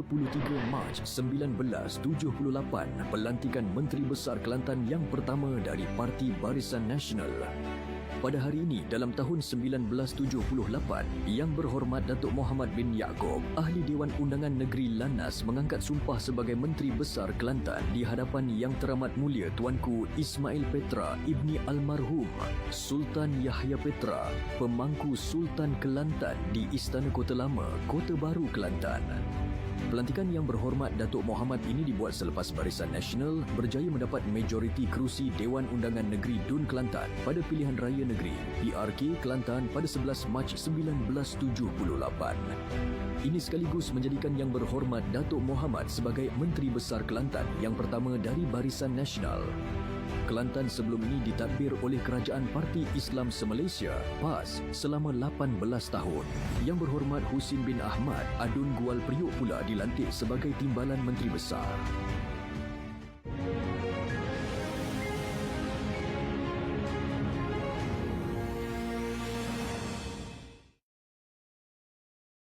23 Mac 1978, pelantikan Menteri Besar Kelantan yang pertama dari Parti Barisan Nasional. Pada hari ini dalam tahun 1978, Yang Berhormat Datuk Mohamed bin Yaakob, Ahli Dewan Undangan Negeri Lanaz mengangkat sumpah sebagai Menteri Besar Kelantan di hadapan Yang Teramat Mulia Tuanku Ismail Petra Ibni Almarhum Sultan Yahya Petra, Pemangku Sultan Kelantan di Istana Kota Lama, Kota Baru, Kelantan. Pelantikan Yang Berhormat Datuk Mohamed ini dibuat selepas Barisan Nasional berjaya mendapat majoriti kerusi Dewan Undangan Negeri Dun Kelantan pada Pilihan Raya Negeri PRK Kelantan pada 11 Mac 1978. Ini sekaligus menjadikan Yang Berhormat Datuk Mohamed sebagai Menteri Besar Kelantan yang pertama dari Barisan Nasional. Kelantan sebelum ini ditadbir oleh Kerajaan Parti Islam Se-Malaysia PAS selama 18 tahun. Yang Berhormat Husin bin Ahmad Adun Gual Priuk pula dilantik sebagai Timbalan Menteri Besar.